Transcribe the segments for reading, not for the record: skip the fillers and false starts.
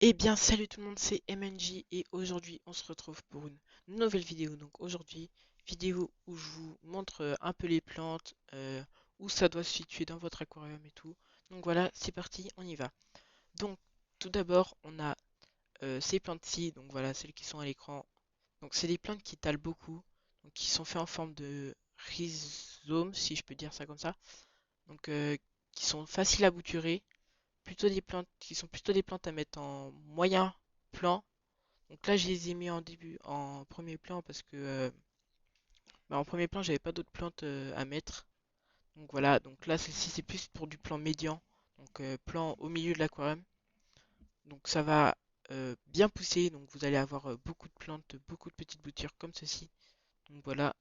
Eh bien, salut tout le monde, c'est MNJ et aujourd'hui on se retrouve pour une nouvelle vidéo. Donc aujourd'hui, vidéo où je vous montre un peu les plantes, où ça doit se situer dans votre aquarium et tout. Donc voilà, c'est parti, on y va. Donc tout d'abord, on a ces plantes-ci, donc voilà, celles qui sont à l'écran. Donc c'est des plantes qui talent beaucoup, donc qui sont faites en forme de rhizome, si je peux dire ça comme ça. Donc qui sont faciles à bouturer, plutôt des plantes qui sont plutôt des plantes à mettre en moyen plan. Donc là, je les ai mis en début, en premier plan parce que en premier plan, j'avais pas d'autres plantes à mettre. Donc voilà, donc là, celle-ci, c'est plus pour du plan médian, donc plan au milieu de l'aquarium. Donc ça va bien pousser, donc vous allez avoir beaucoup de plantes, beaucoup de petites boutures comme ceci. Donc voilà,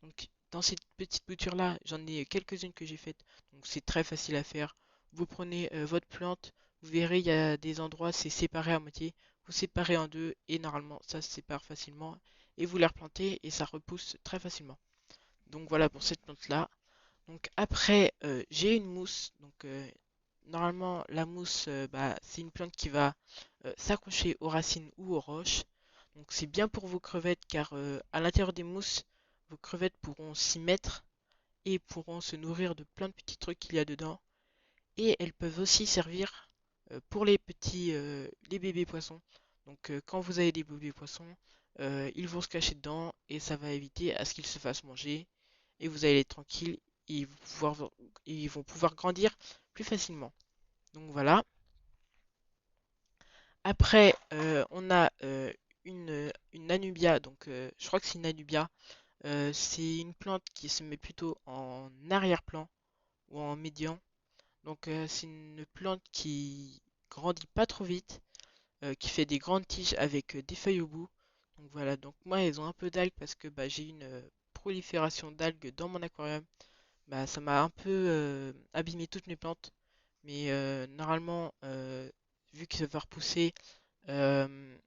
donc dans cette petite bouture-là, j'en ai quelques-unes que j'ai faites, donc c'est très facile à faire. Vous prenez votre plante, vous verrez, il y a des endroits, c'est séparé à moitié. Vous séparez en deux et normalement, ça se sépare facilement. Et vous les replantez et ça repousse très facilement. Donc voilà pour cette plante-là. Donc après, j'ai une mousse. Donc normalement, la mousse, c'est une plante qui va s'accrocher aux racines ou aux roches. Donc c'est bien pour vos crevettes car à l'intérieur des mousses, vos crevettes pourront s'y mettre et pourront se nourrir de plein de petits trucs qu'il y a dedans. Et elles peuvent aussi servir pour les bébés poissons. Donc quand vous avez des bébés poissons, ils vont se cacher dedans et ça va éviter à ce qu'ils se fassent manger. Et vous allez être tranquille et ils vont pouvoir grandir plus facilement. Donc voilà. Après, on a une Anubia. Donc je crois que c'est une Anubia. C'est une plante qui se met plutôt en arrière-plan ou en médian. Donc c'est une plante qui grandit pas trop vite, qui fait des grandes tiges avec des feuilles au bout. Donc voilà, donc moi elles ont un peu d'algues parce que j'ai une prolifération d'algues dans mon aquarium. Ça m'a un peu abîmé toutes mes plantes. Mais normalement, vu que ça va repousser, euh,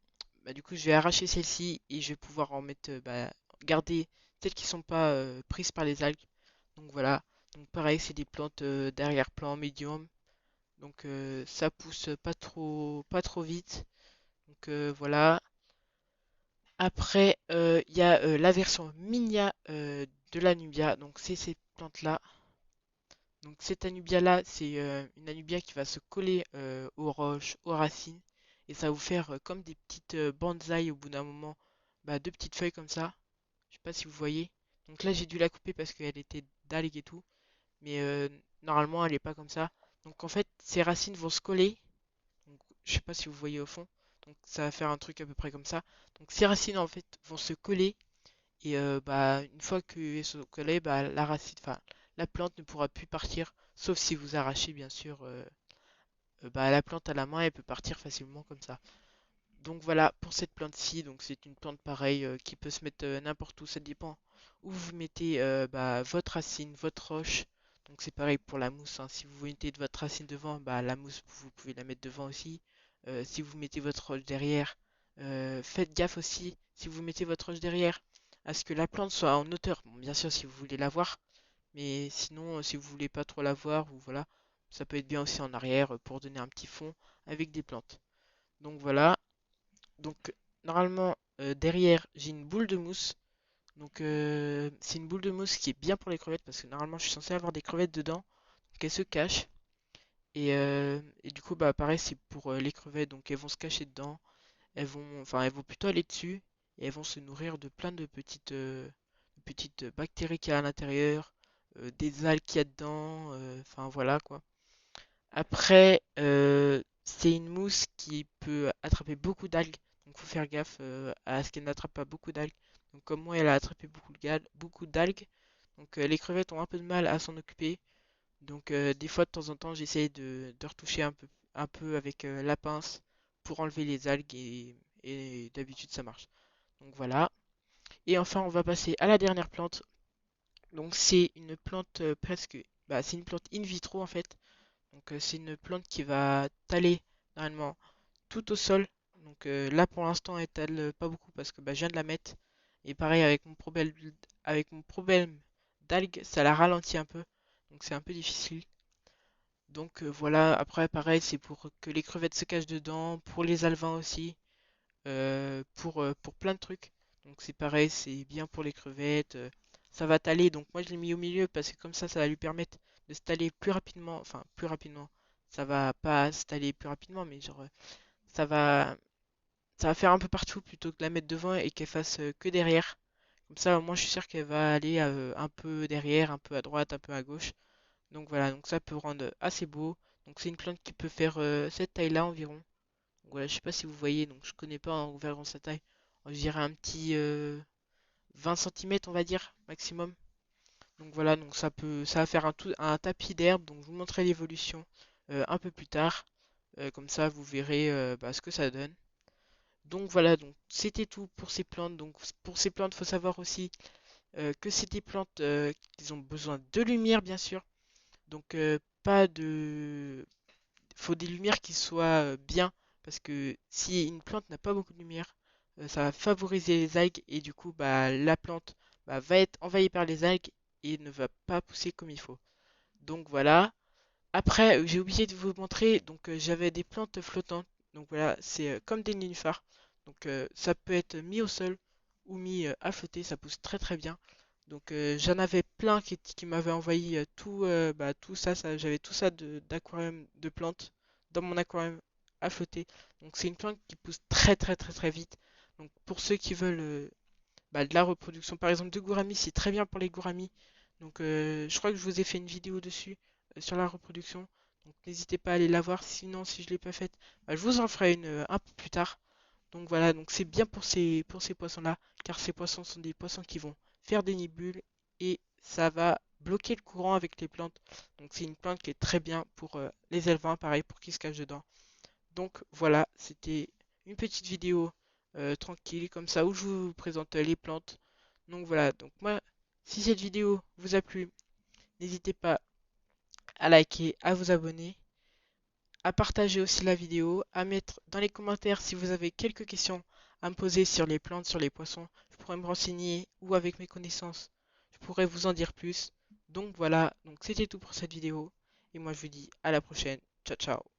du coup je vais arracher celle-ci et je vais pouvoir en mettre, garder celles qui sont pas prises par les algues. Donc voilà, donc pareil c'est des plantes d'arrière-plan médium. Donc ça pousse pas trop vite. Donc voilà. Après, il y a la version Minia de l'Anubia. Donc c'est ces plantes-là. Donc cette Anubia-là, c'est une Anubia qui va se coller aux roches, aux racines. Et ça va vous faire comme des petites bonsaïs au bout d'un moment. Deux petites feuilles comme ça. Je sais pas si vous voyez. Donc là, j'ai dû la couper parce qu'elle était d'algues et tout. Mais normalement, elle est pas comme ça. Donc en fait, ces racines vont se coller. Donc, je sais pas si vous voyez au fond. Donc ça va faire un truc à peu près comme ça. Donc ces racines en fait vont se coller et une fois qu'elles sont collées, la racine, enfin la plante ne pourra plus partir, sauf si vous arrachez bien sûr la plante à la main, elle peut partir facilement comme ça. Donc voilà pour cette plante-ci. Donc c'est une plante pareille qui peut se mettre n'importe où, ça dépend où vous mettez votre racine, votre roche. Donc c'est pareil pour la mousse, hein. Si vous mettez de votre racine devant, la mousse vous pouvez la mettre devant aussi. Si vous mettez votre roche derrière, faites gaffe aussi si vous mettez votre roche derrière à ce que la plante soit en hauteur. Bon, bien sûr si vous voulez la voir, mais sinon si vous voulez pas trop la voir, ou voilà, ça peut être bien aussi en arrière pour donner un petit fond avec des plantes. Donc voilà. Donc normalement derrière j'ai une boule de mousse. Donc c'est une boule de mousse qui est bien pour les crevettes parce que normalement je suis censé avoir des crevettes dedans. Donc elles se cachent. Et du coup pareil c'est pour les crevettes. Donc elles vont se cacher dedans. Elles vont plutôt aller dessus. Et elles vont se nourrir de plein de petites bactéries qu'il y a à l'intérieur. Des algues qu'il y a dedans. Enfin voilà quoi. Après, c'est une mousse qui peut attraper beaucoup d'algues, donc faut faire gaffe à ce qu'elle n'attrape pas beaucoup d'algues. Donc comme moi, elle a attrapé beaucoup d'algues, donc les crevettes ont un peu de mal à s'en occuper. Donc des fois, de temps en temps, j'essaye de retoucher un peu avec la pince pour enlever les algues et d'habitude ça marche. Donc voilà. Et enfin, on va passer à la dernière plante. Donc c'est une plante c'est une plante in vitro en fait. Donc c'est une plante qui va taler normalement tout au sol. Donc là pour l'instant elle tale pas beaucoup parce que je viens de la mettre. Et pareil avec mon problème d'algues, ça la ralentit un peu. Donc c'est un peu difficile. Donc voilà, après pareil, c'est pour que les crevettes se cachent dedans, pour les alevins aussi, pour plein de trucs. Donc c'est pareil, c'est bien pour les crevettes, ça va taler. Donc moi je l'ai mis au milieu parce que comme ça va lui permettre de se taler plus rapidement, enfin plus rapidement. Ça va pas se taler plus rapidement, mais genre ça va, ça va faire un peu partout plutôt que de la mettre devant et qu'elle fasse que derrière. Comme ça, moi je suis sûr qu'elle va aller un peu derrière, un peu à droite, un peu à gauche. Donc voilà, donc ça peut rendre assez beau. Donc c'est une plante qui peut faire cette taille-là environ. Donc voilà, je sais pas si vous voyez, donc je connais pas environ sa taille. Je dirais un petit 20 cm on va dire maximum. Donc voilà, donc ça va faire un tapis d'herbe. Donc je vous montrerai l'évolution un peu plus tard. Comme ça vous verrez bah, ce que ça donne. Donc voilà, donc c'était tout pour ces plantes. Donc pour ces plantes, faut savoir aussi que c'est des plantes qui ont besoin de lumière bien sûr. Donc pas de faut des lumières qui soient bien, parce que si une plante n'a pas beaucoup de lumière, ça va favoriser les algues et du coup bah, la plante bah, va être envahie par les algues et ne va pas pousser comme il faut. Donc voilà. Après, j'ai oublié de vous montrer, donc j'avais des plantes flottantes. Donc voilà, c'est comme des nénuphars. Donc ça peut être mis au sol ou mis à flotter, ça pousse très très bien. Donc j'en avais plein qui m'avaient envoyé tout ça, j'avais tout ça d'aquarium de plantes dans mon aquarium à flotter. Donc c'est une plante qui pousse très très très très vite. Donc pour ceux qui veulent bah, de la reproduction, par exemple de gouramis, c'est très bien pour les gouramis. Donc je crois que je vous ai fait une vidéo dessus sur la reproduction. Donc n'hésitez pas à aller la voir. Sinon, si je l'ai pas faite, bah, je vous en ferai une un peu plus tard. Donc voilà, donc c'est bien pour ces poissons-là, car ces poissons sont des poissons qui vont faire des nibules et ça va bloquer le courant avec les plantes. Donc c'est une plante qui est très bien pour les élevins, pareil pour qui se cachent dedans. Donc voilà, c'était une petite vidéo tranquille comme ça où je vous présente les plantes. Donc voilà, donc moi, si cette vidéo vous a plu, n'hésitez pas à liker, à vous abonner, à partager aussi la vidéo, à mettre dans les commentaires si vous avez quelques questions à me poser sur les plantes, sur les poissons. Je pourrais me renseigner ou avec mes connaissances, je pourrais vous en dire plus. Donc voilà, donc c'était tout pour cette vidéo. Et moi je vous dis à la prochaine. Ciao ciao.